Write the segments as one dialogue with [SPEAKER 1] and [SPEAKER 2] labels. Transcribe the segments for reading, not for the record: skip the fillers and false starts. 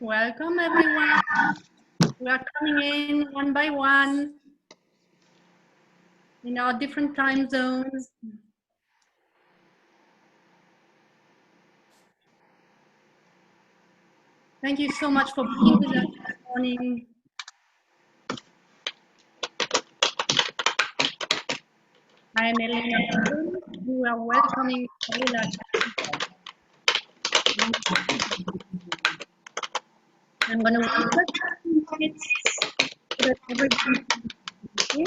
[SPEAKER 1] Welcome everyone. We are coming in one by one in our different time zones. Thank you so much for being with us this morning. I am Elena. We are welcoming Carola Stieber. I'm going to wait for 2 minutes so that everyone can begin.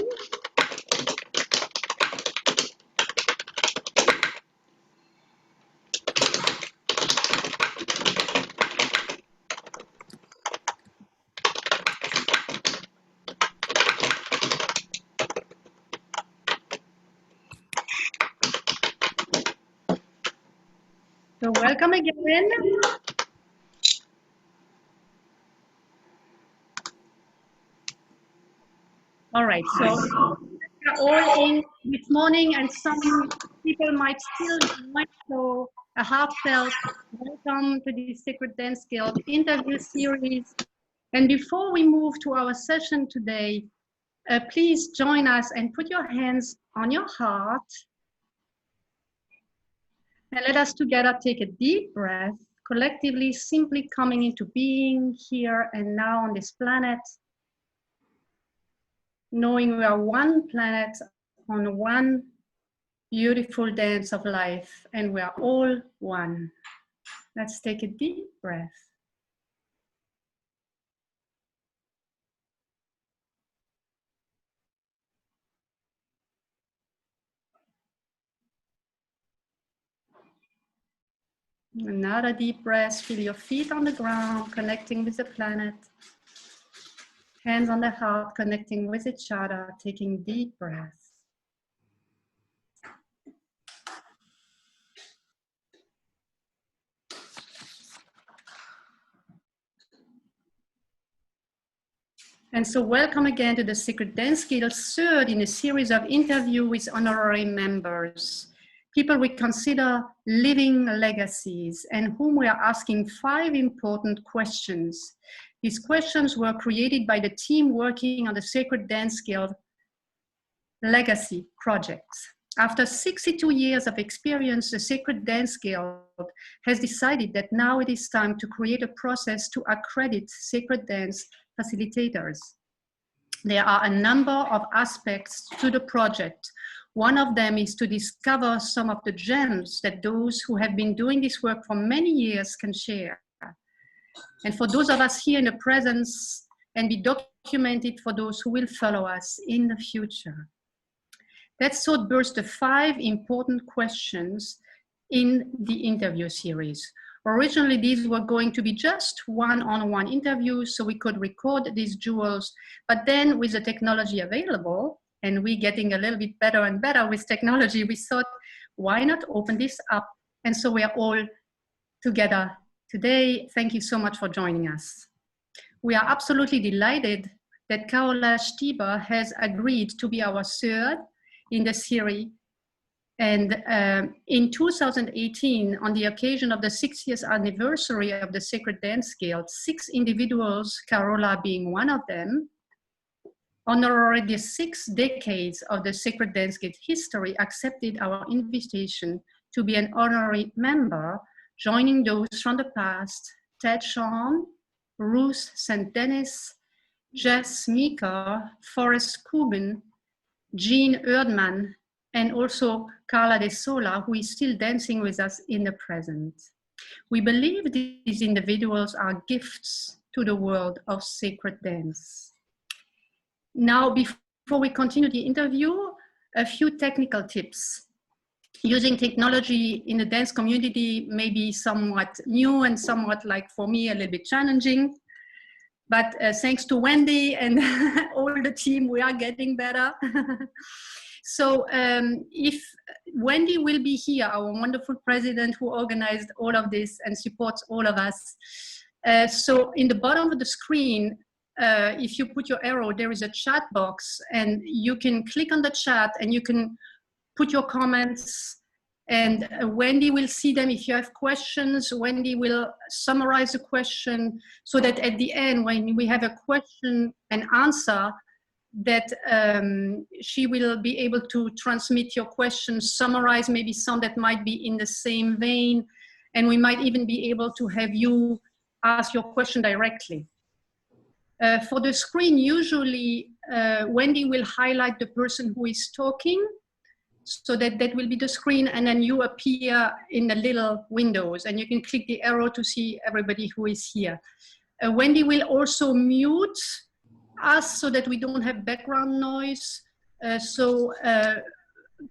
[SPEAKER 1] So welcome again. All right, so we are all in this morning and some people might still join, so a heartfelt welcome to the Sacred Dance Guild interview series. And before we move to our session today, please join us and put your hands on your heart. And let us together take a deep breath, collectively simply coming into being here and now on this planet, knowing we are one planet on one beautiful dance of life, and we are all one. Let's take a deep breath. Another deep breath, feel your feet on the ground, connecting with the planet. Hands on the heart, connecting with each other, taking deep breaths. And so welcome again to the Sacred Dance Guild's third in a series of interviews with honorary members, people we consider living legacies and whom we are asking 5 important questions. These questions were created by the team working on the Sacred Dance Guild Legacy Project. After 62 years of experience, the Sacred Dance Guild has decided that now it is time to create a process to accredit sacred dance facilitators. There are a number of aspects to the project. One of them is to discover some of the gems that those who have been doing this work for many years can share. And for those of us here in the presence, and be documented for those who will follow us in the future. That's so burst the 5 important questions in the interview series. Originally, these were going to be just one-on-one interviews, so we could record these jewels, but then with the technology available, and we getting a little bit better and better with technology, we thought, why not open this up? And so we are all together today. Thank you so much for joining us. We are absolutely delighted that Carola Stieber has agreed to be our third in the series. And in 2018, on the occasion of the 60th anniversary of the Sacred Dance Guild, 6 individuals, Carola being one of them, honoring the 6 decades of the Sacred Dance Guild history, accepted our invitation to be an honorary member, joining those from the past, Ted Sean, Ruth St. Dennis, Jess Meeker, Forrest Cuban, Jean Erdman, and also Carla De Sola, who is still dancing with us in the present. We believe these individuals are gifts to the world of sacred dance. Now, before we continue the interview, a few technical tips. Using technology in the dance community may be somewhat new and somewhat, like for me, a little bit challenging. But thanks to Wendy and all the team, we are getting better. So if Wendy will be here, our wonderful president who organized all of this and supports all of us. So in the bottom of the screen, if you put your arrow, there is a chat box and you can click on the chat and you can put your comments And Wendy will see them. If you have questions, Wendy will summarize the question so that at the end, when we have a question and answer, that she will be able to transmit your questions, summarize maybe some that might be in the same vein, and we might even be able to have you ask your question directly. For the screen, usually Wendy will highlight the person who is talking, so that will be the screen, and then you appear in the little windows, and you can click the arrow to see everybody who is here. Wendy will also mute us so that we don't have background noise.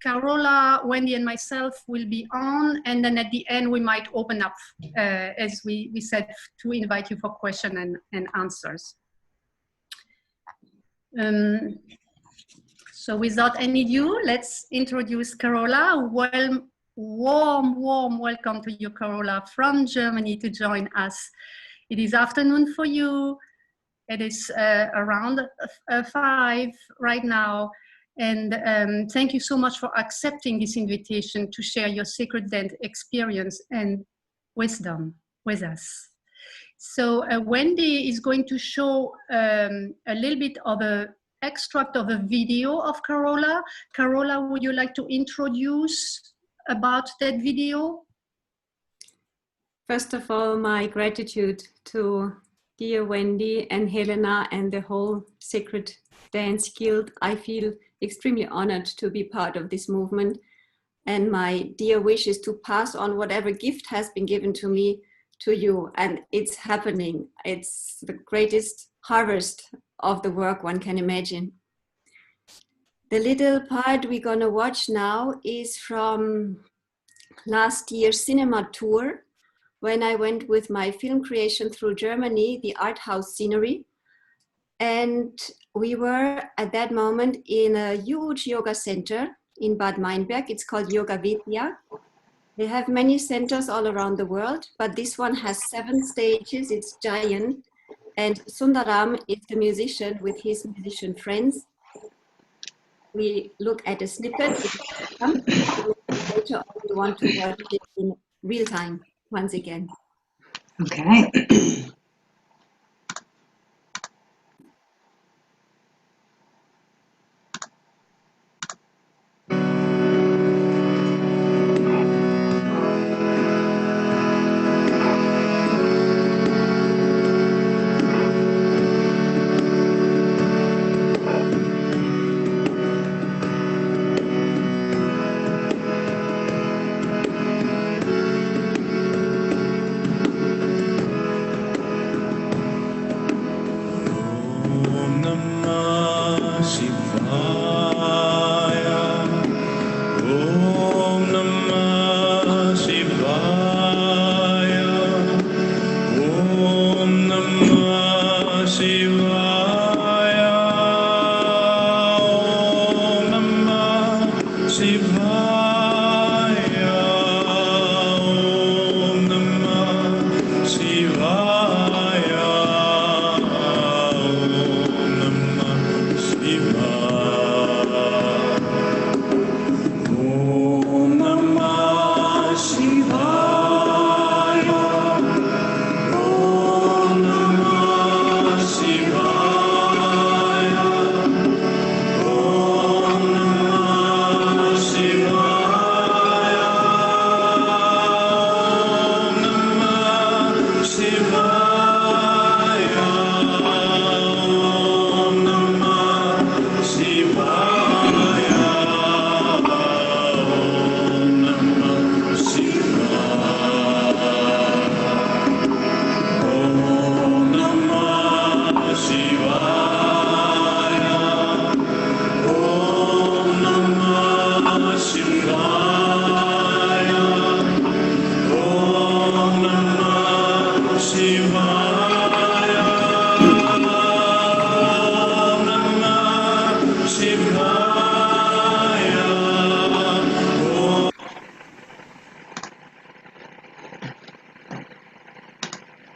[SPEAKER 1] Carola, Wendy, and myself will be on, and then at the end we might open up, as we said, to invite you for question and answers. So without any ado, let's introduce Carola. Warm welcome to you, Carola, from Germany to join us. It is afternoon for you. It is around 5 right now. And thank you so much for accepting this invitation to share your Sacred Dance experience and wisdom with us. So Wendy is going to show a little bit of an extract of a video of Carola. Carola, would you like to introduce about that video?
[SPEAKER 2] First of all, my gratitude to dear Wendy and Helena and the whole Sacred Dance Guild. I feel extremely honored to be part of this movement. And my dear wish is to pass on whatever gift has been given to me to you. And it's happening. It's the greatest harvest of the work one can imagine. The little part we're gonna watch now is from last year's cinema tour, when I went with my film creation through Germany, the art house scenery. And we were at that moment in a huge yoga center in Bad Meinberg. It's called Yoga Vidya. They have many centers all around the world, but this one has 7 stages. It's giant. And Sundaram is the musician with his musician friends. We look at a snippet. Later on, we want to watch it in real time once again.
[SPEAKER 3] Okay.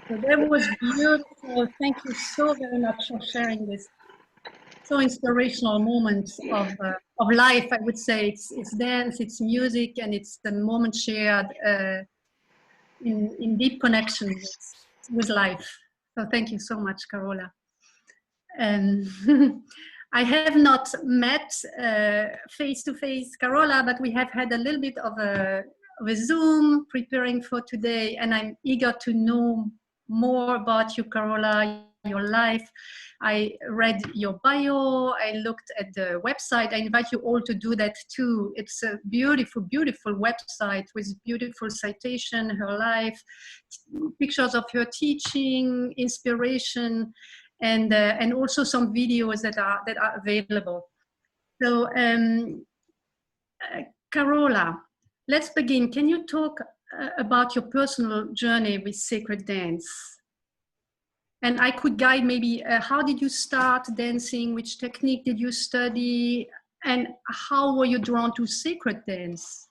[SPEAKER 1] So that was beautiful. Thank you so very much for sharing this. so inspirational moment of life. I would say it's dance, it's music, and it's the moment shared in deep connection with life. So thank you so much, Carola. I have not met face-to-face Carola, but we have had a little bit of a Zoom preparing for today, and I'm eager to know more about you, Carola, your life. I read your bio, I looked at the website. I invite you all to do that too. It's a beautiful, beautiful website with beautiful citation, her life, pictures of her teaching, inspiration, and also some videos that are available. So Carola, let's begin. Can you talk about your personal journey with sacred dance? And I could guide maybe how did you start dancing? Which technique did you study? And how were you drawn to sacred dance?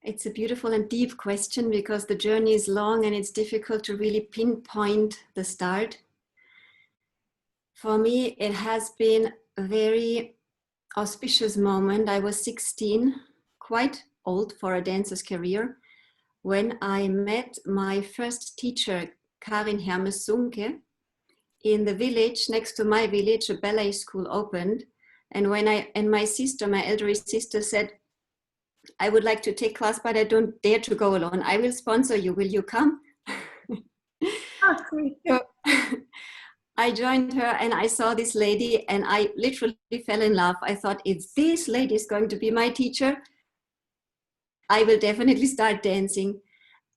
[SPEAKER 2] It's a beautiful and deep question because the journey is long and it's difficult to really pinpoint the start. For me, it has been a very auspicious moment. I was 16, quite old for a dancer's career, when I met my first teacher, Karin Hermes-Sunke, in the village next to my village. A ballet school opened, and my sister, my elder sister, said, "I would like to take class, but I don't dare to go alone. I will sponsor you. Will you come?" So I joined her and I saw this lady and I literally fell in love. I thought, if this lady is going to be my teacher, I will definitely start dancing.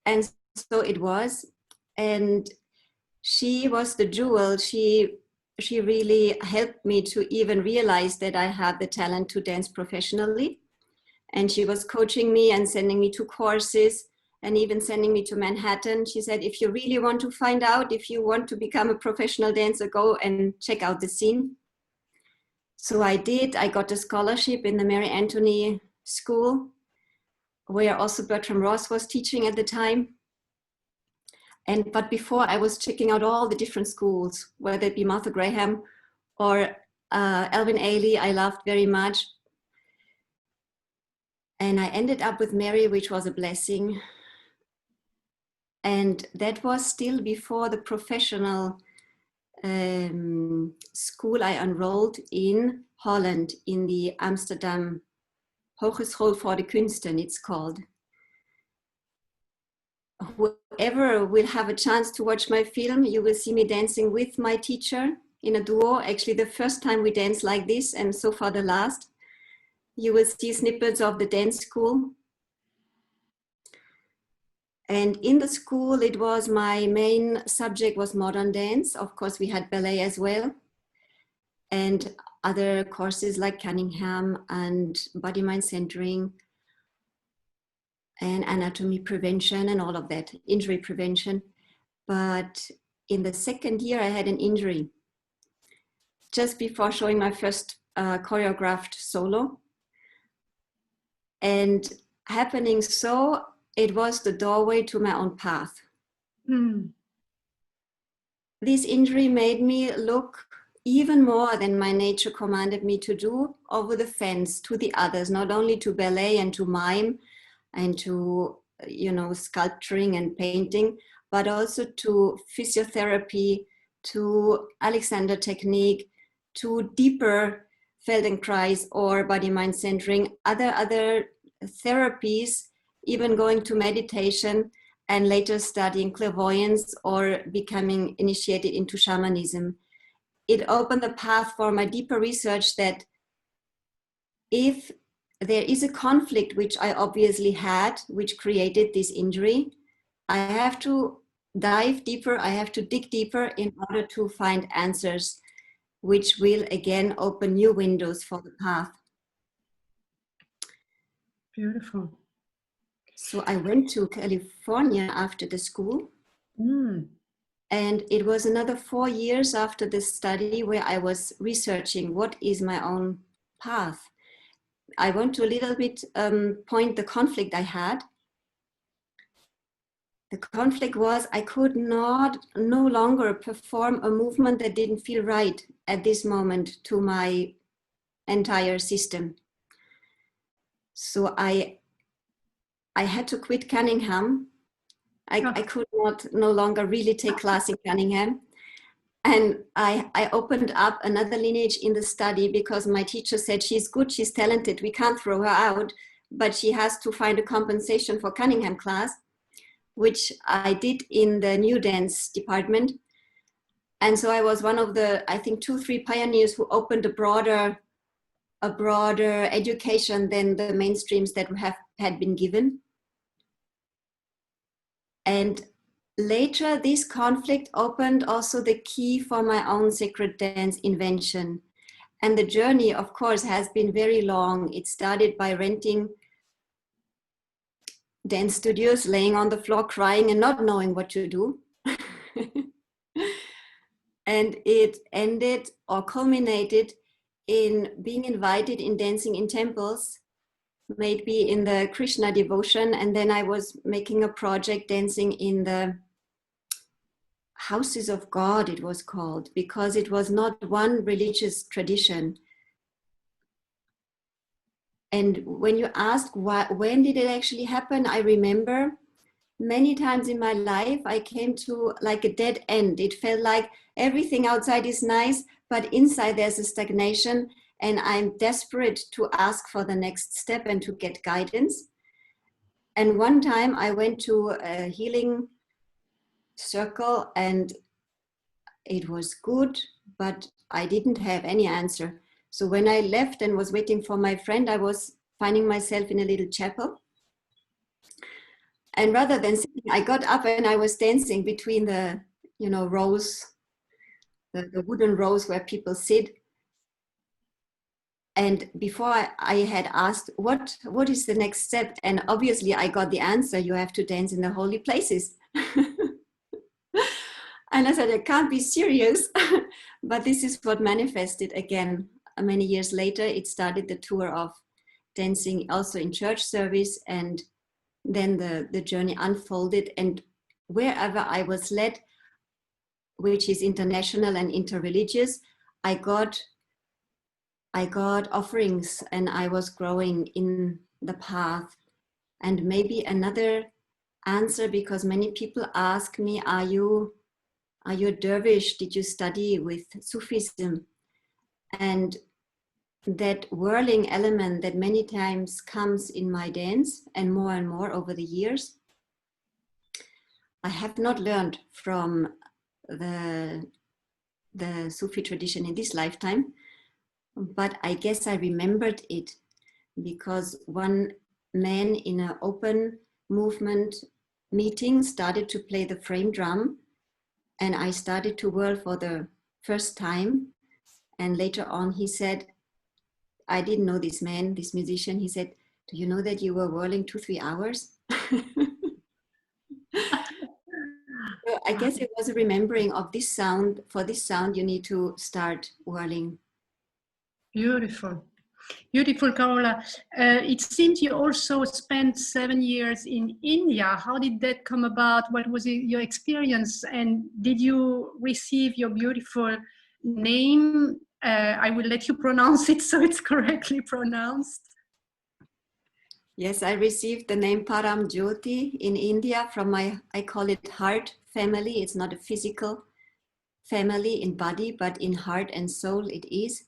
[SPEAKER 2] And so it was. And she was the jewel. She really helped me to even realize that I had the talent to dance professionally. And she was coaching me and sending me to courses and even sending me to Manhattan. She said, if you really want to find out, if you want to become a professional dancer, go and check out the scene. So I did. I got a scholarship in the Mary Anthony School, where also Bertram Ross was teaching at the time. But before, I was checking out all the different schools, whether it be Martha Graham or Alvin Ailey, I loved very much. And I ended up with Mary, which was a blessing. And that was still before the professional school I enrolled in Holland, in the Amsterdam Hogeschool voor de Kunsten, it's called. Whoever will have a chance to watch my film, you will see me dancing with my teacher in a duo. Actually, the first time we danced like this, and so far the last. You will see snippets of the dance school. And in the school, it was my main subject was modern dance. Of course, we had ballet as well. And other courses like Cunningham and body-mind centering and anatomy prevention and all of that, injury prevention. But in the second year, I had an injury just before showing my first choreographed solo. And happening so, it was the doorway to my own path. This injury made me look even more than my nature commanded me to do over the fence to the others, not only to ballet and to mime and to, sculpturing and painting, but also to physiotherapy, to Alexander technique, to deeper Feldenkrais or body-mind centering, other therapies, even going to meditation and later studying clairvoyance or becoming initiated into shamanism. It opened the path for my deeper research that if there is a conflict, which I obviously had, which created this injury, I have to dive deeper, I have to dig deeper in order to find answers, which will again open new windows for the path.
[SPEAKER 1] Beautiful.
[SPEAKER 2] So I went to California after the school. And it was another 4 years after this study where I was researching what is my own path. I want to a little bit point the conflict I had. The conflict was I could no longer perform a movement that didn't feel right at this moment to my entire system. So I had to quit Cunningham. I could no longer really take class in Cunningham. And I opened up another lineage in the study because my teacher said, she's good, she's talented, we can't throw her out, but she has to find a compensation for Cunningham class, which I did in the new dance department. And so I was one of the, I think, 2-3 pioneers who opened a broader education than the mainstreams that had been given. And later, this conflict opened also the key for my own sacred dance invention. And the journey, of course, has been very long. It started by renting dance studios, laying on the floor, crying and not knowing what to do. And it ended or culminated in being invited in dancing in temples, maybe in the Krishna devotion. And then I was making a project dancing in the houses of God, it was called, because it was not one religious tradition. And when you ask when did it actually happen, I remember many times in my life I came to like a dead end. It felt like everything outside is nice, but inside there's a stagnation, and I'm desperate to ask for the next step and to get guidance. And one time I went to a healing circle and it was good, but I didn't have any answer. So when I left and was waiting for my friend, I was finding myself in a little chapel. And rather than sitting, I got up and I was dancing between the, rows, the wooden rows where people sit. And before I had asked, what is the next step? And obviously I got the answer, you have to dance in the holy places. And I said, I can't be serious. But this is what manifested again. Many years later, it started the tour of dancing also in church service. And then the journey unfolded. And wherever I was led, which is international and interreligious, I got offerings and I was growing in the path. And maybe another answer, because many people ask me, are you a dervish? Did you study with Sufism? And that whirling element that many times comes in my dance and more over the years, I have not learned from the Sufi tradition in this lifetime, but I guess I remembered it because one man in an open movement meeting started to play the frame drum, and I started to whirl for the first time. And later on he said, I didn't know this man, this musician, he said, do you know that you were whirling 2-3 hours? So I guess it was a remembering of this sound. For this sound, you need to start whirling.
[SPEAKER 1] Beautiful. Beautiful, Carola. It seems you also spent 7 years in India. How did that come about? What was your experience? And did you receive your beautiful name? I will let you pronounce it so it's correctly pronounced.
[SPEAKER 2] Yes, I received the name Paramjyoti in India from I call it heart family. It's not a physical family in body, but in heart and soul it is.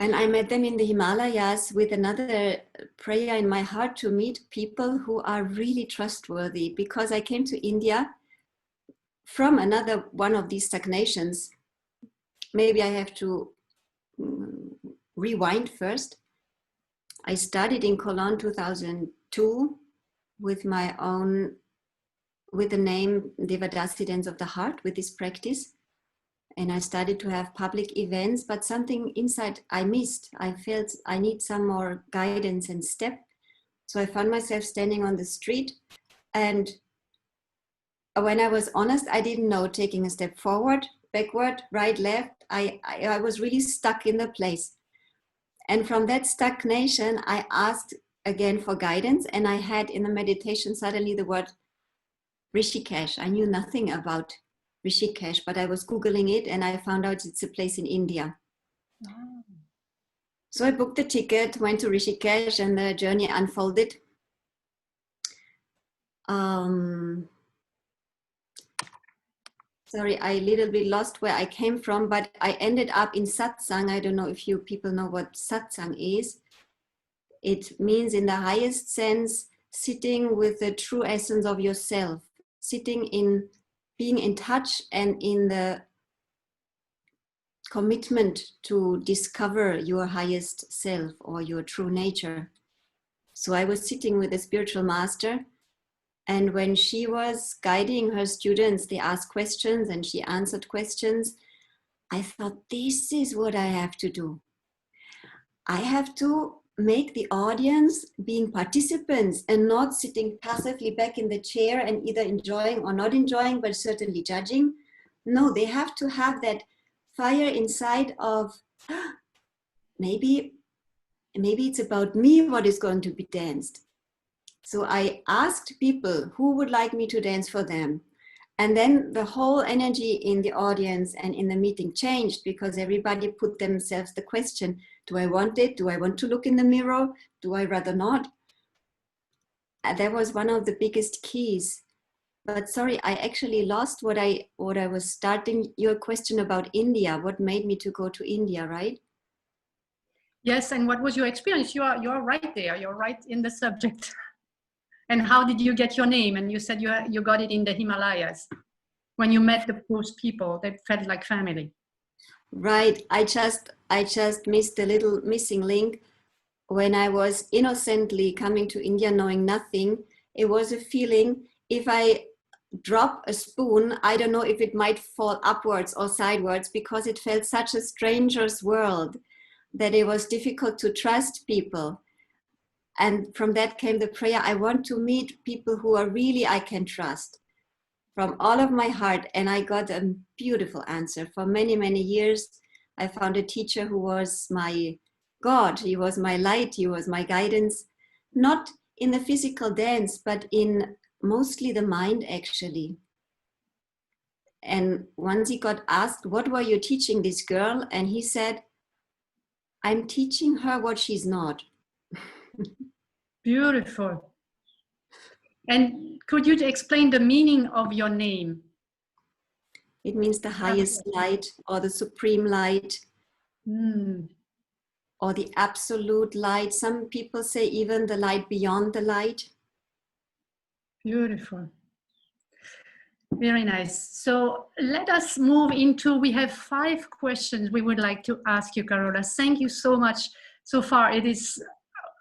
[SPEAKER 2] And I met them in the Himalayas with another prayer in my heart to meet people who are really trustworthy, because I came to India from another one of these stagnations. Maybe I have to rewind first. I started in Cologne 2002 with the name Devadasi Dance of the Heart, with this practice. And I started to have public events, but something inside I missed. I felt I need some more guidance and step. So I found myself standing on the street. And when I was honest, I didn't know, taking a step forward, backward, right, left. I was really stuck in the place. And from that stagnation, I asked again for guidance. And I had in the meditation suddenly the word Rishikesh. I knew nothing about Rishikesh, but I was Googling it and I found out it's a place in India.
[SPEAKER 1] Oh.
[SPEAKER 2] So I booked the ticket, went to Rishikesh, and the journey unfolded. Sorry, I a little bit lost where I came from, but I ended up in satsang. I don't know if you people know what satsang is. It means, in the highest sense, sitting with the true essence of yourself, sitting in being in touch and in the commitment to discover your highest self or your true nature. So I was sitting with a spiritual master, and when she was guiding her students, they asked questions and she answered questions. I thought, this is what I have to do. I have to make the audience being participants and not sitting passively back in the chair and either enjoying or not enjoying, but certainly judging. No, they have to have that fire inside of, maybe it's about me what is going to be danced. So I asked people who would like me to dance for them. And then the whole energy in the audience and in the meeting changed, because everybody put themselves the question, do I want it? Do I want to look in the mirror? Do I rather not? And that was one of the biggest keys. But sorry, I actually lost what I was starting, your question about India. What made me to go to India, right?
[SPEAKER 1] Yes, and what was your experience? You're right there. You're right in the subject. And how did you get your name? And you said you got it in the Himalayas when you met those people that felt like family.
[SPEAKER 2] Right. I just missed the little missing link. When I was innocently coming to India, knowing nothing, it was a feeling, if I drop a spoon, I don't know if it might fall upwards or sideways, because it felt such a stranger's world that it was difficult to trust people. And from that came the prayer, I want to meet people who are really I can trust from all of my heart. And I got a beautiful answer. For many, many years, I found a teacher who was my God. He was my light. He was my guidance, not in the physical dance, but in mostly the mind, actually. And once he got asked, what were you teaching this girl? And he said, I'm teaching her what she's not.
[SPEAKER 1] Beautiful. And could you explain the meaning of your name?
[SPEAKER 2] It means the highest light, or the supreme light, or the absolute light. Some people say even the light beyond the light.
[SPEAKER 1] Beautiful. Very nice. So let us move into, we have 5 questions we would like to ask you, Carola. Thank you so much so far. It is,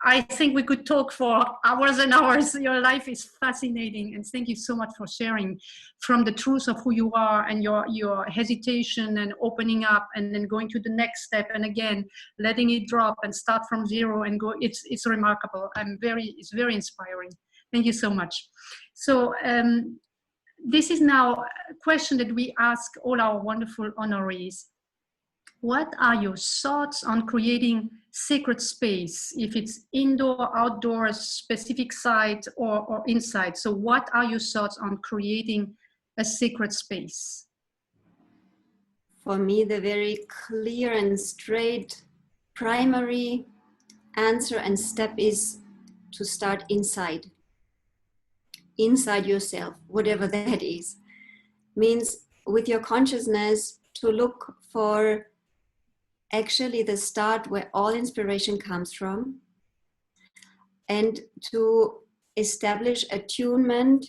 [SPEAKER 1] I think we could talk for hours and hours. Your life is fascinating, and thank you so much for sharing from the truth of who you are and your hesitation and opening up and then going to the next step and again letting it drop and start from zero and go. It's remarkable. It's very inspiring. Thank you so much. So this is now a question that we ask all our wonderful honorees. What are your thoughts on creating sacred space, if it's indoor, outdoor, specific site, or inside? So what are your thoughts on creating a sacred space?
[SPEAKER 2] For me, the very clear and straight primary answer and step is to start inside yourself, whatever that is. Means with your consciousness to look for actually the start where all inspiration comes from, and to establish attunement,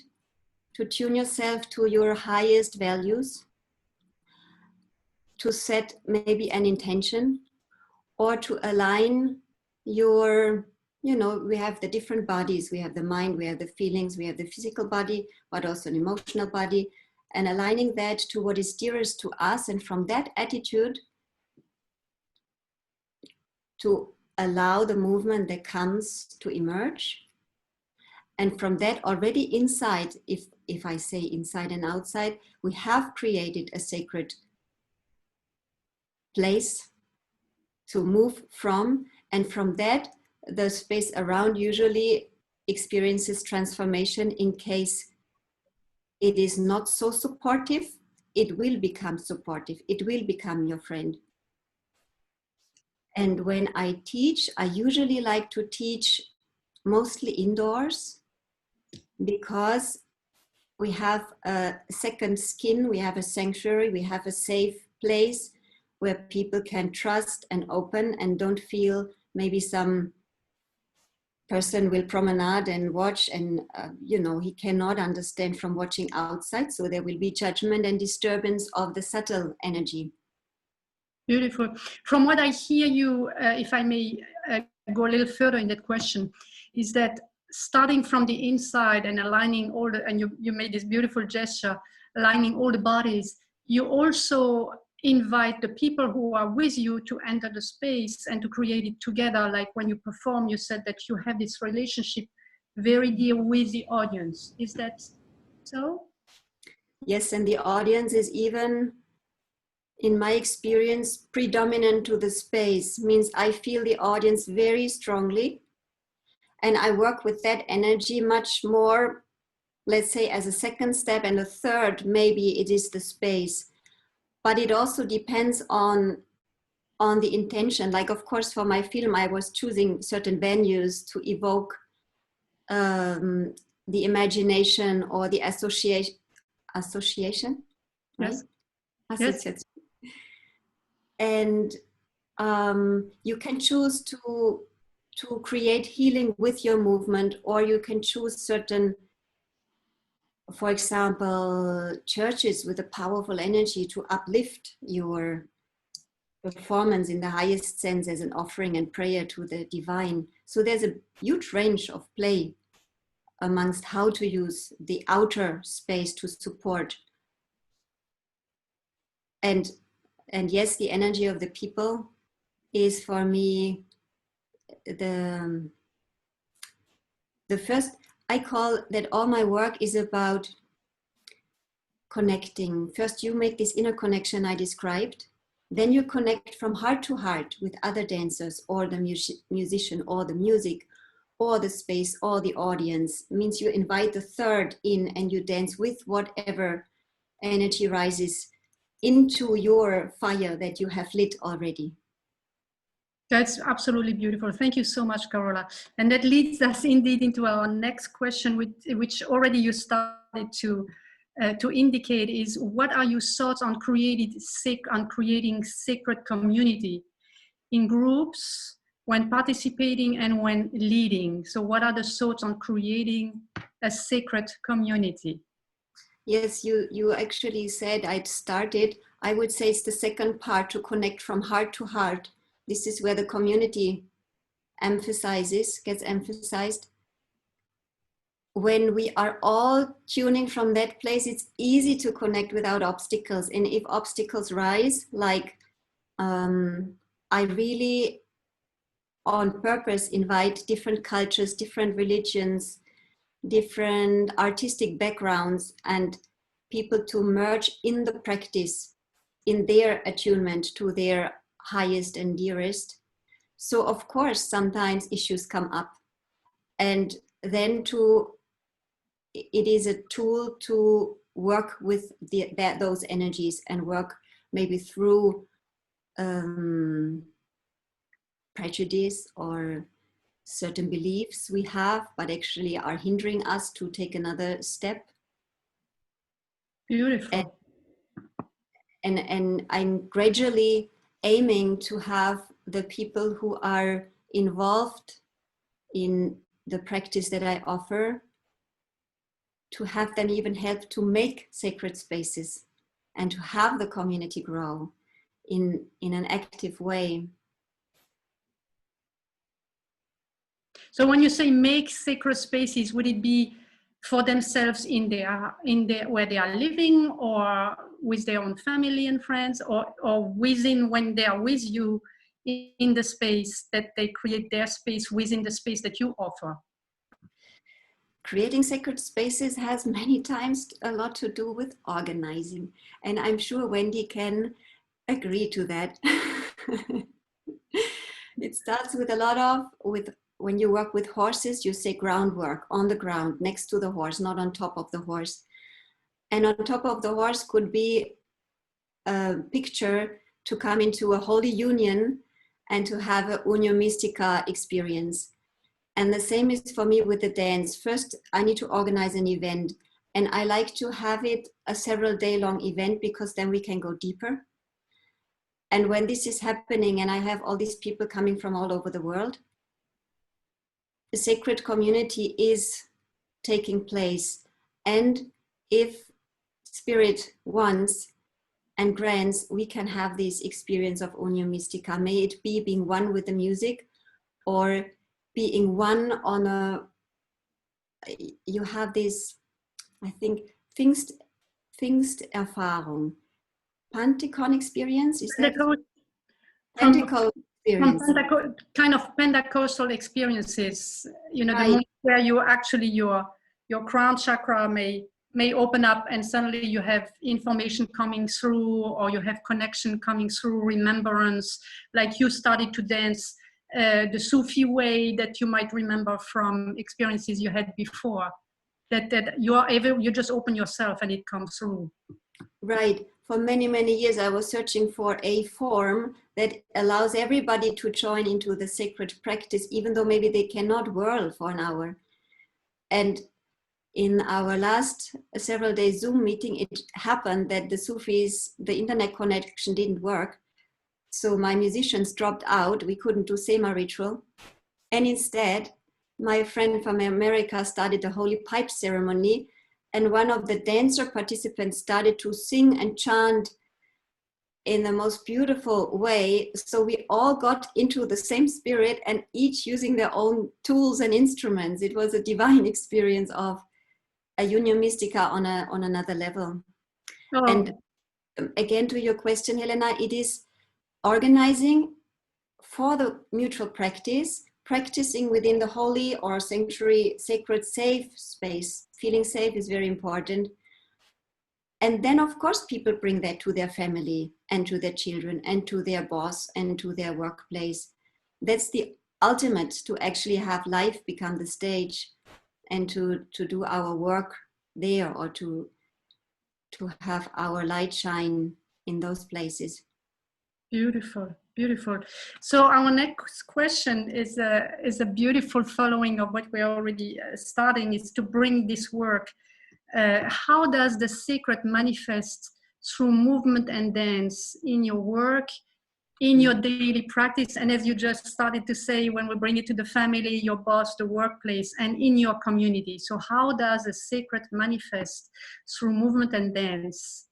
[SPEAKER 2] to tune yourself to your highest values, to set maybe an intention, or to align your, we have the different bodies. We have the mind, we have the feelings, we have the physical body, but also an emotional body, and aligning that to what is dearest to us. And from that attitude, to allow the movement that comes to emerge. And from that, already inside, if I say inside and outside, we have created a sacred place to move from. And from that, the space around usually experiences transformation in case it is not so supportive, it will become supportive. It will become your friend. And when I teach, I usually like to teach mostly indoors, because we have a second skin, we have a sanctuary, we have a safe place where people can trust and open and don't feel maybe some person will promenade and watch and he cannot understand from watching outside, so there will be judgment and disturbance of the subtle energy.
[SPEAKER 1] Beautiful. From what I hear you, if I may go a little further in that question, is that starting from the inside and aligning all the, and you made this beautiful gesture, aligning all the bodies, you also invite the people who are with you to enter the space and to create it together. Like when you perform, you said that you have this relationship very dear with the audience. Is that so?
[SPEAKER 2] Yes, and the audience is even, in my experience, predominant to the space, means I feel the audience very strongly. And I work with that energy much more, let's say, as a second step, and a third, maybe it is the space. But it also depends on the intention. Like, of course, for my film, I was choosing certain venues to evoke the imagination or the association, right?
[SPEAKER 1] Yes.
[SPEAKER 2] Association. Yes. And you can choose to create healing with your movement, or you can choose certain, for example, churches with a powerful energy to uplift your performance in the highest sense as an offering and prayer to the divine. So there's a huge range of play amongst how to use the outer space to support. And yes, the energy of the people is for me the first. I call that all my work is about connecting. First, you make this inner connection I described. Then you connect from heart to heart with other dancers, or the musician, or the music, or the space, or the audience. It means you invite the third in, and you dance with whatever energy rises into your fire that you have lit already.
[SPEAKER 1] That's absolutely beautiful. Thank you so much, Carola. And that leads us indeed into our next question, which already you started to indicate, is what are your thoughts on creating sacred community in groups, when participating and when leading? So what are the thoughts on creating a sacred community?
[SPEAKER 2] Yes, you actually said I'd started. I would say it's the second part, to connect from heart to heart. This is where the community gets emphasized. When we are all tuning from that place, it's easy to connect without obstacles. And if obstacles rise, like I really on purpose invite different cultures, different religions, different artistic backgrounds, and people to merge in the practice, in their attunement to their highest and dearest. So of course, sometimes issues come up, and then it is a tool to work with those energies and work maybe through prejudice or certain beliefs we have, but actually are hindering us to take another step.
[SPEAKER 1] Beautiful.
[SPEAKER 2] And I'm gradually aiming to have the people who are involved in the practice that I offer, to have them even help to make sacred spaces and to have the community grow in an active way.
[SPEAKER 1] So when you say make sacred spaces, would it be for themselves in their where they are living, or with their own family and friends, or within, when they are with you in the space, that they create their space within the space that you offer?
[SPEAKER 2] Creating sacred spaces has many times a lot to do with organizing, and I'm sure Wendy can agree to that. It starts with when you work with horses, you say groundwork, on the ground, next to the horse, not on top of the horse. And on top of the horse could be a picture to come into a holy union and to have a Unio Mystica experience. And the same is for me with the dance. First, I need to organize an event, and I like to have it a several day long event, because then we can go deeper. And when this is happening and I have all these people coming from all over the world, the sacred community is taking place. And if Spirit wants and grants, we can have this experience of Unio Mystica. May it be being one with the music, or being one on a, you have this, I think, Pfingsterfahrung, Pentecost experience, is that? Pentecost experience.
[SPEAKER 1] Kind of Pentecostal experiences, you know,
[SPEAKER 2] Right.
[SPEAKER 1] the moment where you actually, your crown chakra may open up, and suddenly you have information coming through, or you have connection coming through, remembrance, like you started to dance the Sufi way that you might remember from experiences you had before, that you are able, you just open yourself and it comes through.
[SPEAKER 2] Right. For many, many years, I was searching for a form that allows everybody to join into the sacred practice, even though maybe they cannot whirl for an hour. And in our last several days Zoom meeting, it happened that the Sufis, the internet connection didn't work. So my musicians dropped out. We couldn't do Sema ritual. And instead, my friend from America started a holy pipe ceremony. And one of the dancer participants started to sing and chant in the most beautiful way. So we all got into the same spirit, and each using their own tools and instruments. It was a divine experience of a Unio Mystica on another level.
[SPEAKER 1] Oh.
[SPEAKER 2] And again, to your question, Helena, it is organizing for the mutual practice, practicing within the holy or sanctuary, sacred, safe space. Feeling safe is very important. And then, of course, people bring that to their family and to their children and to their boss and to their workplace. That's the ultimate, to actually have life become the stage, and to do our work there, or to have our light shine in those places.
[SPEAKER 1] Beautiful, beautiful. So our next question is a beautiful following of what we're already starting, is to bring this work. How does the sacred manifest through movement and dance in your work, in your daily practice, and as you just started to say, when we bring it to the family, your boss, the workplace, and in your community? So how does the sacred manifest through movement and dance?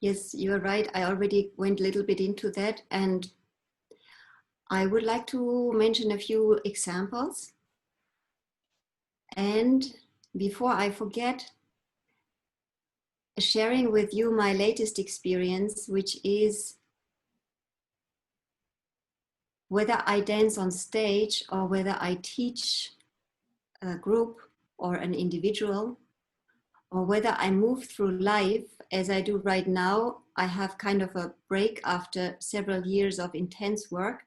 [SPEAKER 2] Yes, you're right. I already went a little bit into that, and I would like to mention a few examples. And before I forget, sharing with you my latest experience, which is whether I dance on stage or whether I teach a group or an individual, or whether I move through life as I do right now. I have kind of a break after several years of intense work,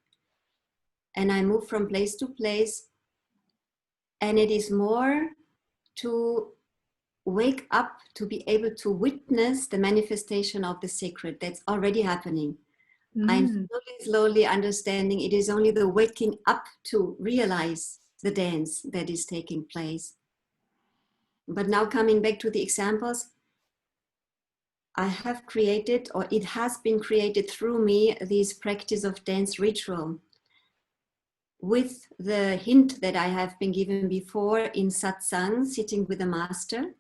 [SPEAKER 2] and I move from place to place, and it is more to wake up, to be able to witness the manifestation of the sacred that's already happening. I'm slowly understanding it is only the waking up to realize the dance that is taking place. But now, coming back to the examples, I have created, or it has been created through me, this practice of dance ritual, with the hint that I have been given before in satsang, sitting with a master.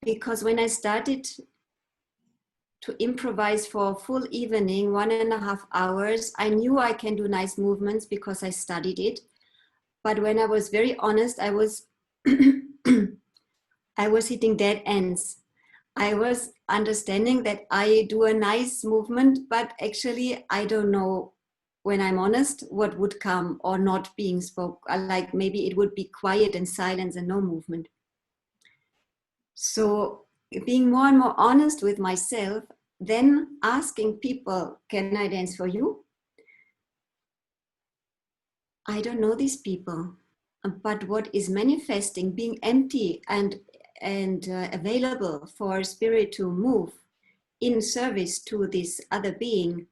[SPEAKER 2] Because when I started to improvise for a full evening, 1.5 hours, I knew I can do nice movements because I studied it. But when I was very honest, I was I was hitting dead ends. I was understanding that I do a nice movement, but actually I don't know, when I'm honest, what would come or not being spoke. Like maybe it would be quiet and silence and no movement. So being more and more honest with myself, then asking people, can I dance for you? I don't know these people, but what is manifesting, being empty and and available for spirit to move in service to this other being,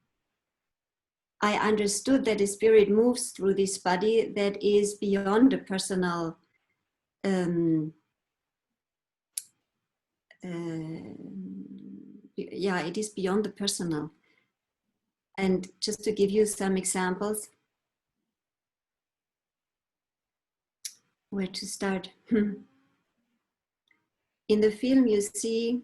[SPEAKER 2] I understood that the spirit moves through this body that is beyond the personal yeah, it is beyond the personal. And just to give you some examples, where to start? In the film, you see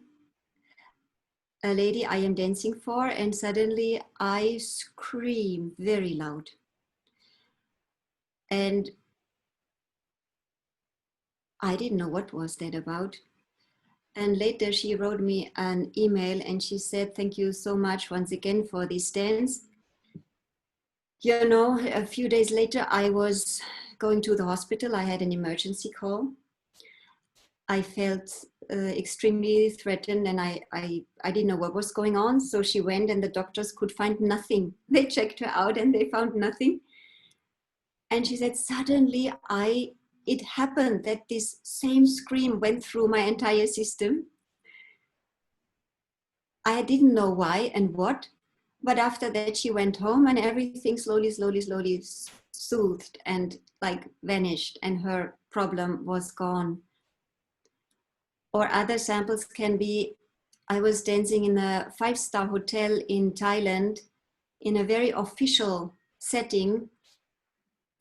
[SPEAKER 2] a lady I am dancing for, and suddenly I scream very loud. And I didn't know what was that about. And later she wrote me an email and she said, thank you so much once again for this dance. You know, a few days later, I was going to the hospital. I had an emergency call. I felt extremely threatened and I didn't know what was going on. So she went and the doctors could find nothing. They checked her out and they found nothing. And she said, suddenly it happened that this same scream went through my entire system. I didn't know why and what, but after that she went home and everything slowly soothed and like vanished and her problem was gone. Or other samples can be, I was dancing in a 5-star hotel in Thailand in a very official setting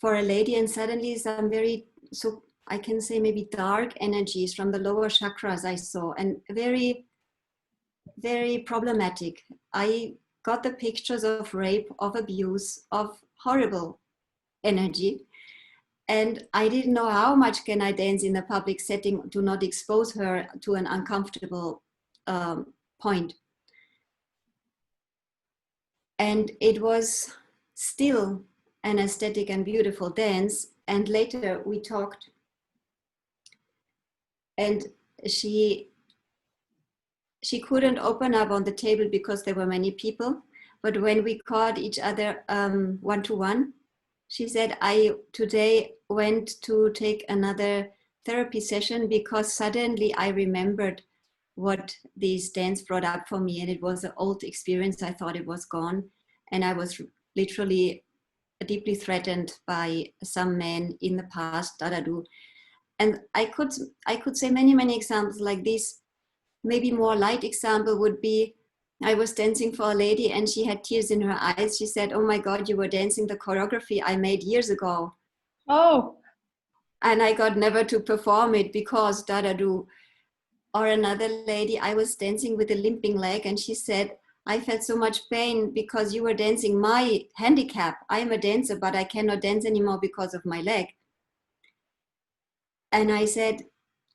[SPEAKER 2] for a lady, and suddenly some very, so I can say maybe dark energies from the lower chakras I saw, and very, very problematic. I got the pictures of rape, of abuse, of horrible energy. And I didn't know how much can I dance in a public setting to not expose her to an uncomfortable point. And it was still an aesthetic and beautiful dance. And later we talked and she couldn't open up on the table because there were many people. But when we caught each other one-to-one, she said, I today went to take another therapy session because suddenly I remembered what this dance brought up for me. And it was an old experience. I thought it was gone. And I was literally deeply threatened by some men in the past, And I could say many examples like this. Maybe more light example would be, I was dancing for a lady and she had tears in her eyes. She said, oh my God, you were dancing the choreography I made years ago.
[SPEAKER 1] Oh.
[SPEAKER 2] And I got never to perform it because Or another lady, I was dancing with a limping leg and she said, I felt so much pain because you were dancing my handicap. I am a dancer, but I cannot dance anymore because of my leg. And I said,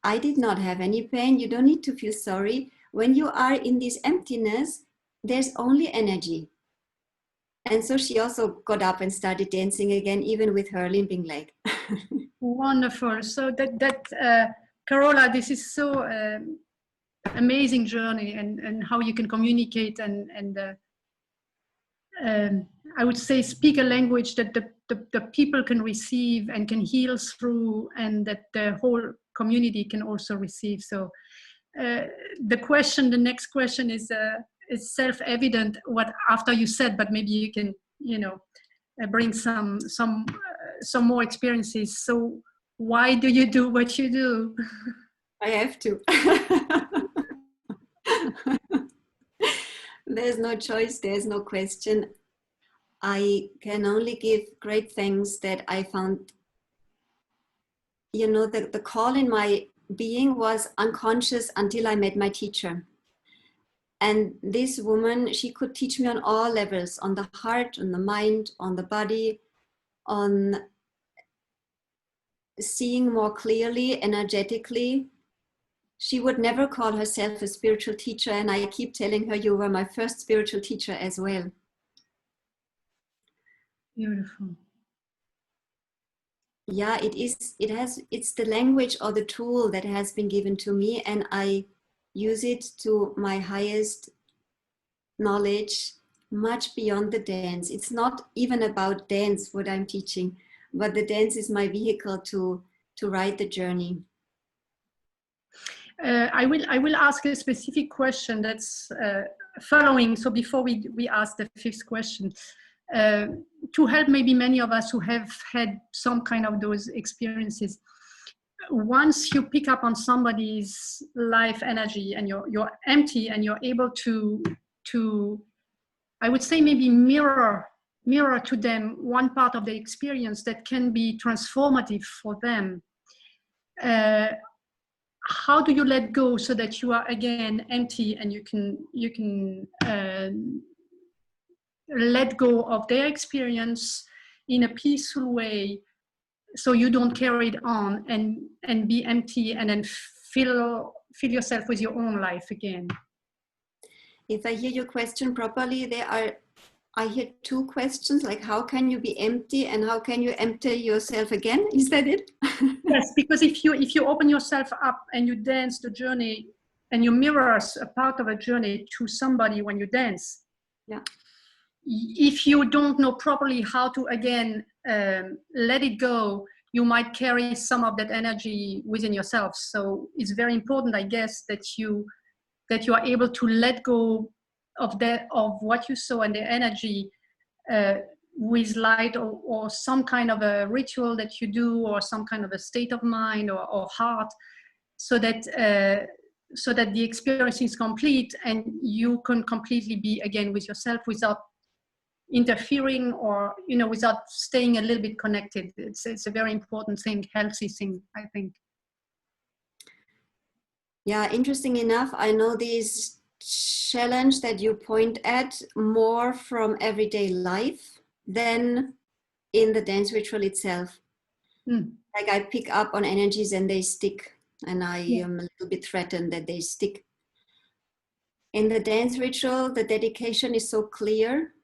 [SPEAKER 2] I did not have any pain. You don't need to feel sorry. When you are in this emptiness, there's only energy. And so she also got up and started dancing again, even with her limping leg.
[SPEAKER 1] Wonderful. So Carola, this is so amazing journey and how you can communicate and I would say speak a language that the people can receive and can heal through, and that the whole community can also receive. So the next question is self-evident what after you said, but maybe you can bring some more experiences. So why do you do what you do?
[SPEAKER 2] I have to. There's no choice, there's no question. I can only give great thanks that I found, the call in my being was unconscious until I met my teacher. And this woman, she could teach me on all levels, on the heart, on the mind, on the body, on seeing more clearly, energetically. She would never call herself a spiritual teacher, and I keep telling her, you were my first spiritual teacher as well.
[SPEAKER 1] Beautiful.
[SPEAKER 2] Yeah, it's the language or the tool that has been given to me, and I use it to my highest knowledge, much beyond the dance. It's not even about dance, what I'm teaching, but the dance is my vehicle to ride the journey.
[SPEAKER 1] I will ask a specific question that's following. So before we ask the fifth question, to help maybe many of us who have had some kind of those experiences. Once you pick up on somebody's life energy and you're empty and you're able to I would say maybe mirror to them one part of the experience that can be transformative for them. How do you let go so that you are again empty and you can let go of their experience in a peaceful way, so you don't carry it on and be empty and then fill yourself with your own life again?
[SPEAKER 2] If I hear your question properly, I hear two questions, like how can you be empty and how can you empty yourself again? Is that it?
[SPEAKER 1] Yes, because if you open yourself up and you dance the journey and you mirror a part of a journey to somebody when you dance,
[SPEAKER 2] yeah.
[SPEAKER 1] If you don't know properly how to again let it go, you might carry some of that energy within yourself. So it's very important, I guess, that you are able to let go of what you saw and the energy with light or some kind of a ritual that you do, or some kind of a state of mind or heart, so that the experience is complete and you can completely be again with yourself without interfering or without staying a little bit connected. It's a very important thing, healthy thing, I think.
[SPEAKER 2] Yeah, interesting enough, I know this challenge that you point at more from everyday life than in the dance ritual itself. Like I pick up on energies and they stick, and I am a little bit threatened that they stick. In the dance ritual, the dedication is so clear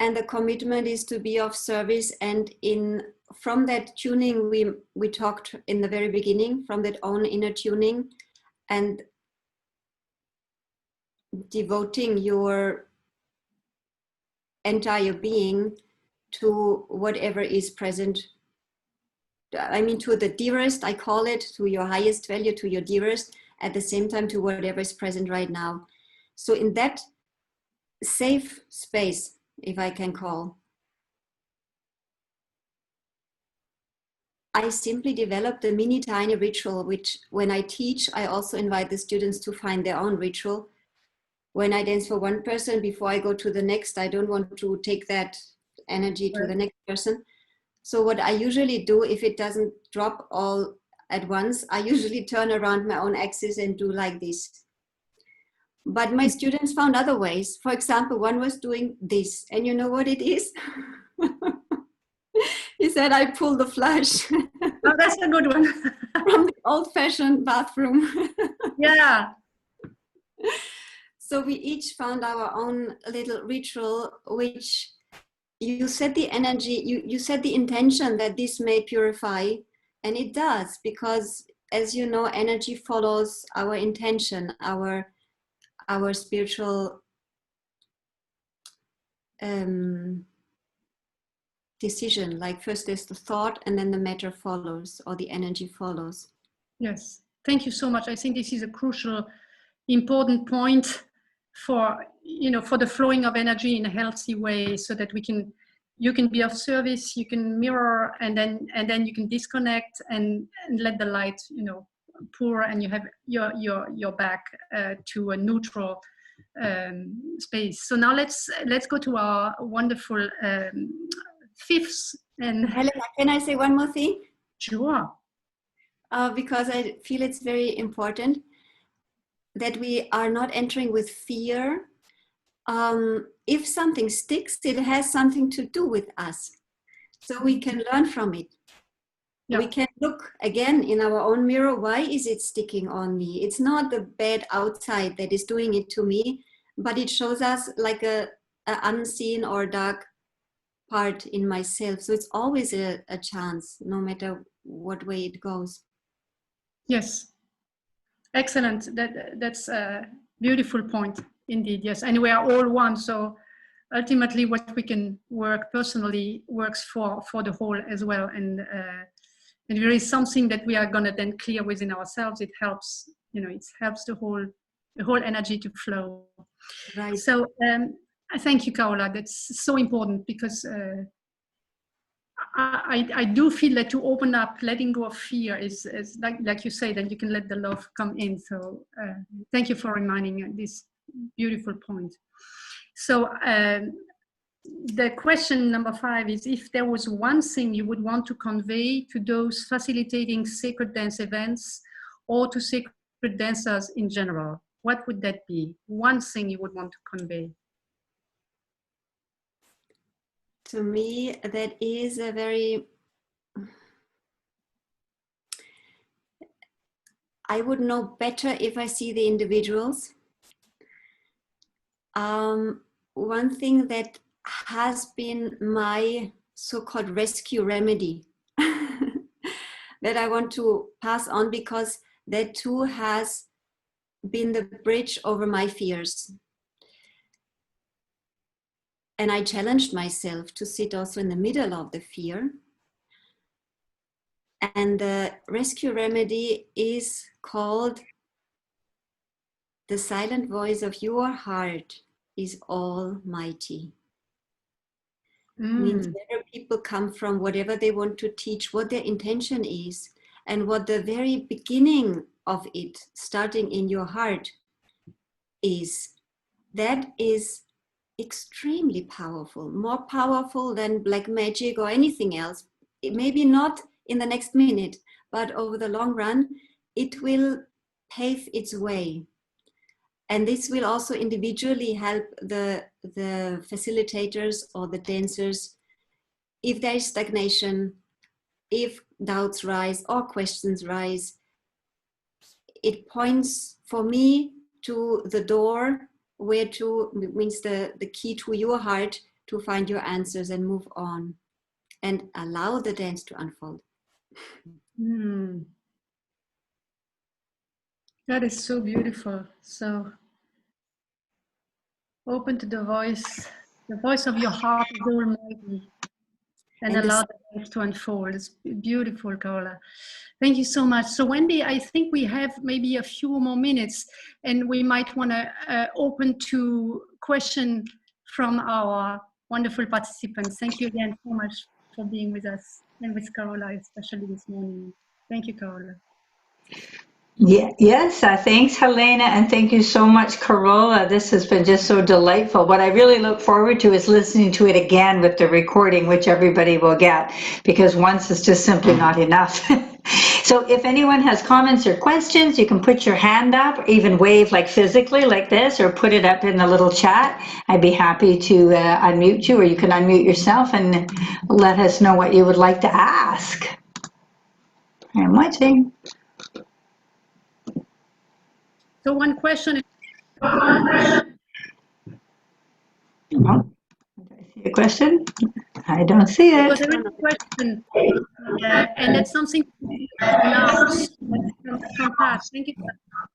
[SPEAKER 2] and the commitment is to be of service, and from that tuning we talked in the very beginning, from that own inner tuning and devoting your entire being to whatever is present. I mean, to the dearest, I call it, to your highest value, to your dearest, at the same time to whatever is present right now. So in that safe space, if I can call, I simply developed a mini tiny ritual, which when I teach, I also invite the students to find their own ritual. When I dance for one person, before I go to the next, I don't want to take that energy to the next person. So what I usually do, if it doesn't drop all at once, I usually turn around my own axis and do like this. But my students found other ways. For example, one was doing this, and you know what it is? He said, I pull the flush.
[SPEAKER 1] Oh, that's a good one.
[SPEAKER 2] From the old-fashioned bathroom.
[SPEAKER 1] Yeah.
[SPEAKER 2] So we each found our own little ritual, which you set the energy, you set the intention that this may purify, and it does, because as you know, energy follows our intention, our spiritual decision. Like first there's the thought and then the matter follows, or the energy follows.
[SPEAKER 1] Yes, thank you so much. I think this is a crucial, important point for the flowing of energy in a healthy way, so that you can be of service, you can mirror, and then you can disconnect and let the light pour, and you have your back to a neutral space. So now let's go to our wonderful fifth. And
[SPEAKER 2] Helena, can I say one more thing?
[SPEAKER 1] Sure.
[SPEAKER 2] Because I feel it's very important that we are not entering with fear. If something sticks, it has something to do with us. So we can learn from it. Yeah. We can look again in our own mirror. Why is it sticking on me? It's not the bad outside that is doing it to me, but it shows us like a unseen or dark part in myself. So it's always a chance, no matter what way it goes.
[SPEAKER 1] Yes. Excellent. That's a beautiful point indeed. Yes. And we are all one. So ultimately what we can work personally works for the whole as well. And And if there is something that we are going to then clear within ourselves, it helps, it helps the whole energy to flow.
[SPEAKER 2] Right.
[SPEAKER 1] So thank you, Carola. That's so important, because I do feel that to open up, letting go of fear is like you say, then you can let the love come in. So thank you for reminding this beautiful point. So the question number 5 is, if there was one thing you would want to convey to those facilitating sacred dance events or to sacred dancers in general, what would that be? One thing you would want to convey?
[SPEAKER 2] To me, that is a very, I would know better if I see the individuals. One thing that has been my so-called rescue remedy that I want to pass on, because that too has been the bridge over my fears. And I challenged myself to sit also in the middle of the fear. And the rescue remedy is called the silent voice of your heart is almighty. Means where people come from, whatever they want to teach, what their intention is, and what the very beginning of it, starting in your heart, is. That is extremely powerful, more powerful than black magic or anything else. It maybe not in the next minute, but over the long run, it will pave its way. And this will also individually help the facilitators or the dancers. If there is stagnation, if doubts rise or questions rise, it points for me to the door, where to, means the key to your heart to find your answers and move on and allow the dance to unfold.
[SPEAKER 1] That is so beautiful. So open to the voice of your heart is almighty, and allow the dance to unfold. It's beautiful, Carola. Thank you so much. So Wendy, I think we have maybe a few more minutes, and we might want to open to question from our wonderful participants. Thank you again so much for being with us, and with Carola, especially this morning. Thank you, Carola.
[SPEAKER 3] Yeah, yes, thanks, Helena, and thank you so much, Carola. This has been just so delightful. What I really look forward to is listening to it again with the recording, which everybody will get, because once is just simply not enough. So if anyone has comments or questions, you can put your hand up, or even wave like physically like this, or put it up in the little chat. I'd be happy to unmute you, or you can unmute yourself and let us know what you would like to ask. I'm watching.
[SPEAKER 1] So one question.
[SPEAKER 3] Oh, do I see a question? I don't see it.
[SPEAKER 1] So there is a question, and that's something now. From Pat. Thank you.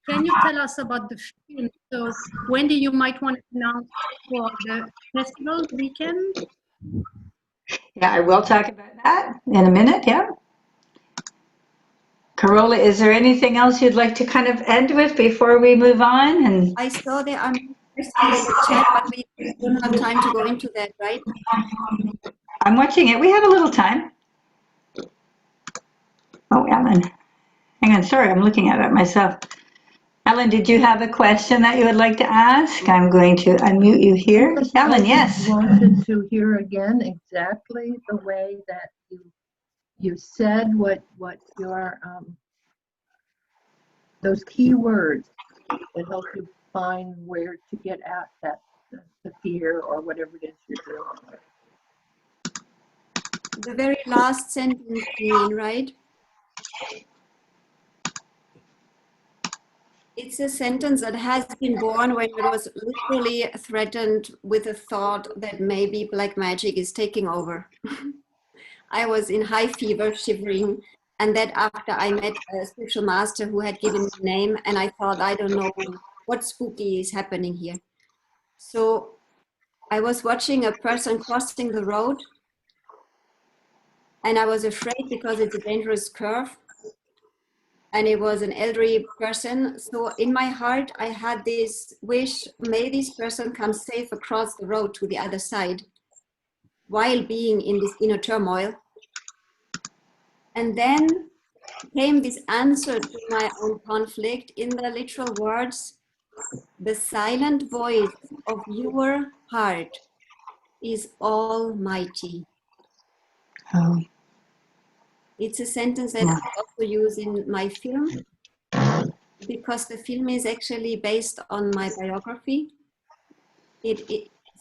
[SPEAKER 1] Can you tell us about the film? So Wendy, you might want to announce for the festival weekend.
[SPEAKER 3] Yeah, I will talk about that in a minute. Yeah. Carola, is there anything else you'd like to kind of end with before we move on? And
[SPEAKER 2] I saw there are questions in the chat, but we don't have time to go into that, right?
[SPEAKER 3] I'm watching it. We have a little time. Oh, Ellen. Hang on. Sorry, I'm looking at it myself. Ellen, did you have a question that you would like to ask? I'm going to unmute you here. Ellen, yes.
[SPEAKER 4] I wanted to hear again exactly the way that you said what your those key words that help you find where to get at that the fear or whatever it is you're dealing with.
[SPEAKER 2] The very last sentence, you mean, right? It's a sentence that has been born when I was literally threatened with a thought that maybe black magic is taking over. I was in high fever, shivering, and that after I met a spiritual master who had given me a name, and I thought, I don't know what spooky is happening here. So I was watching a person crossing the road, And I was afraid because it's a dangerous curve. And it was an elderly person. So in my heart, I had this wish, may this person come safe across the road to the other side while being in this inner turmoil. And then came this answer to my own conflict in the literal words, the silent voice of your heart is almighty.
[SPEAKER 3] Oh.
[SPEAKER 2] It's a sentence that I also use in my film, because the film is actually based on my biography.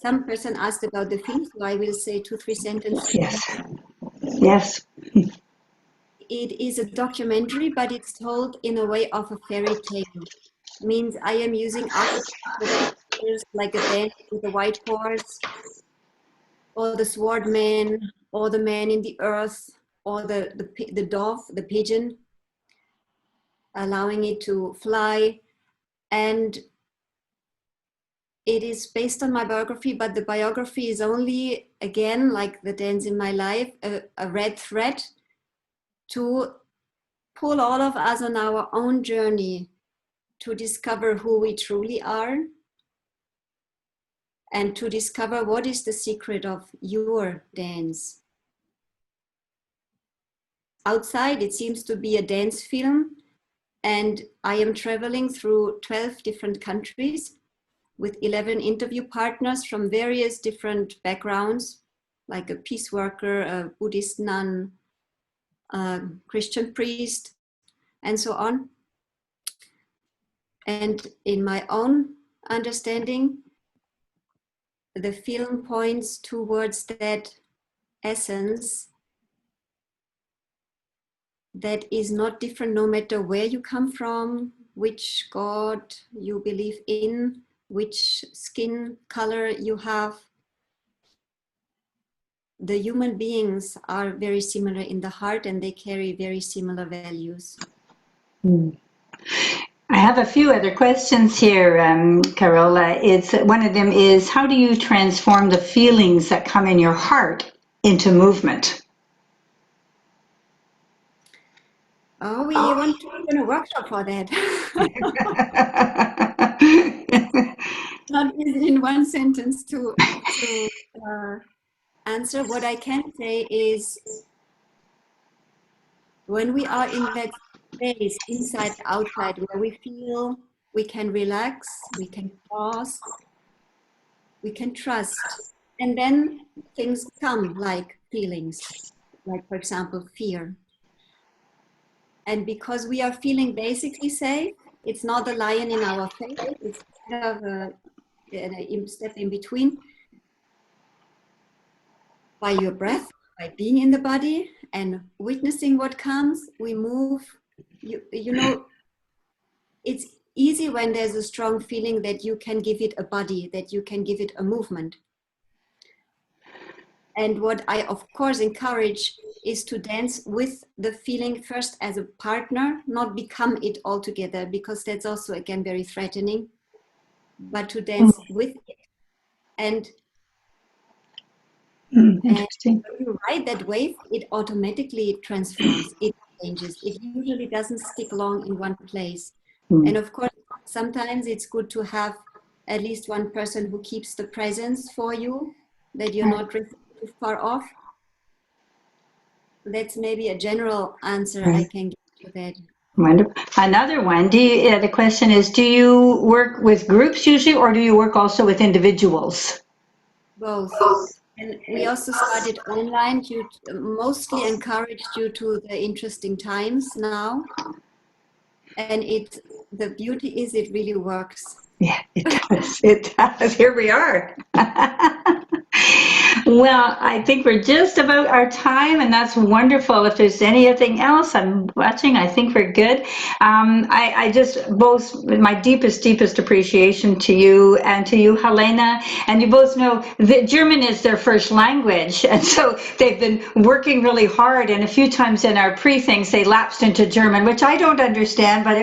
[SPEAKER 2] Some person asked about the film, so I will say 2-3 sentences.
[SPEAKER 3] Yes. Yes.
[SPEAKER 2] It is a documentary, but it's told in a way of a fairy tale. Means I am using archetypes like a dance with a white horse, or the sword man, or the man in the earth, or the dove, the pigeon, allowing it to fly. And it is based on my biography, but the biography is only, again, like the dance in my life, a red thread to pull all of us on our own journey to discover who we truly are and to discover what is the secret of your dance. Outside, it seems to be a dance film, and I am traveling through 12 different countries with 11 interview partners from various different backgrounds, like a peace worker, a Buddhist nun, a Christian priest, and so on. And in my own understanding, the film points towards that essence that is not different no matter where you come from, which God you believe in, which skin color you have. The human beings are very similar in the heart, and they carry very similar values.
[SPEAKER 3] I have a few other questions here, Carola. One of them is, how do you transform the feelings that come in your heart into movement?
[SPEAKER 2] Oh, we want to open a workshop for that. Not easy in one sentence to answer. What I can say is, when we are in that space, inside, outside, where we feel we can relax, we can pause, we can trust, and then things come like feelings, like, for example, fear. And because we are feeling basically safe, it's not a lion in our face, it's kind of a step in between. By your breath, by being in the body and witnessing what comes, we move. You know, it's easy when there's a strong feeling that you can give it a body, that you can give it a movement. And what I, of course, encourage is to dance with the feeling first as a partner, not become it altogether, because that's also, again, very threatening, but to dance with it. And
[SPEAKER 3] Interesting.
[SPEAKER 2] when you ride that wave, it automatically transforms, it changes. It usually doesn't stick long in one place. And of course, sometimes it's good to have at least one person who keeps the presence for you, that you're not too far off. That's maybe a general answer I can give to that.
[SPEAKER 3] Wonderful. Another one, the question is, do you work with groups usually, or do you work also with individuals?
[SPEAKER 2] Both. And we also started online, mostly encouraged due to the interesting times now. And the beauty is it really works.
[SPEAKER 3] Yeah, it does. It does. Here we are. Well, I think we're just about our time, and that's wonderful. If there's anything else, I'm watching. I think we're good. I just both my deepest appreciation to you and to you, Helena. And you both know that German is their first language, and so they've been working really hard. And a few times in our pre-things, they lapsed into German, which I don't understand. But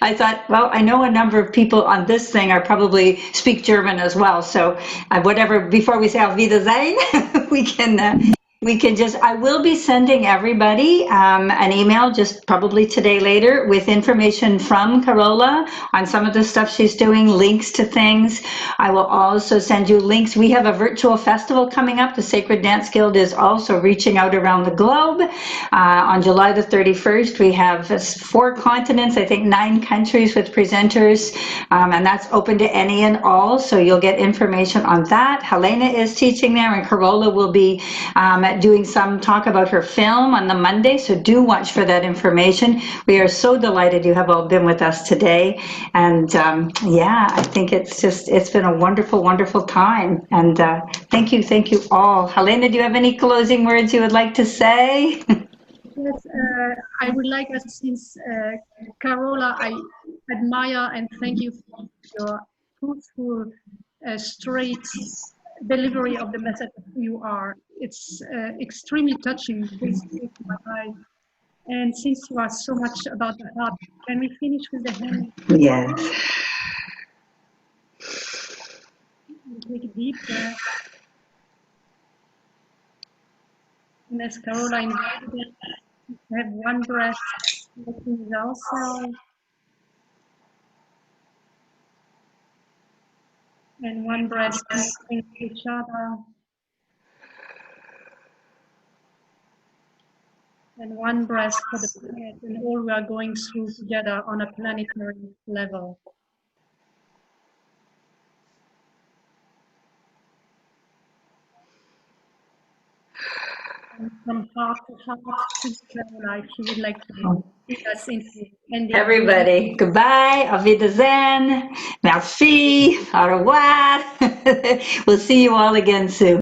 [SPEAKER 3] I thought, well, I know a number of people on this thing are probably speak German as well. So whatever, before we say Auf Wiedersehen, we can we can just, I will be sending everybody an email just probably today later with information from Carola on some of the stuff she's doing, links to things. I will also send you links. We have a virtual festival coming up. The Sacred Dance Guild is also reaching out around the globe. On July the 31st, we have 4 continents, I think 9 countries with presenters, and that's open to any and all, so you'll get information on that. Helena is teaching there, and Carola will be doing some talk about her film on the Monday, so do watch for that information. We are so delighted you have all been with us today, and yeah, I think it's been a wonderful, wonderful time, and thank you all. Helena, do you have any closing words you would like to say?
[SPEAKER 1] Yes, I would like, since Carola, I admire and thank you for your truthful, straight delivery of the message of who you are. It's extremely touching, brings tears to my eyes. And since you are so much about the heart, can we finish with the hand?
[SPEAKER 3] Yes.
[SPEAKER 1] Take a deep breath. And as Carola invited us, have one breath working with ourselves and one breath connecting with each other and one breath for the planet and all we are going through together on a planetary level. And from heart to heart, Carola, if you would like to lead us into ending.
[SPEAKER 3] Everybody, goodbye, auf Wiedersehen, merci, au revoir. We'll see you all again soon.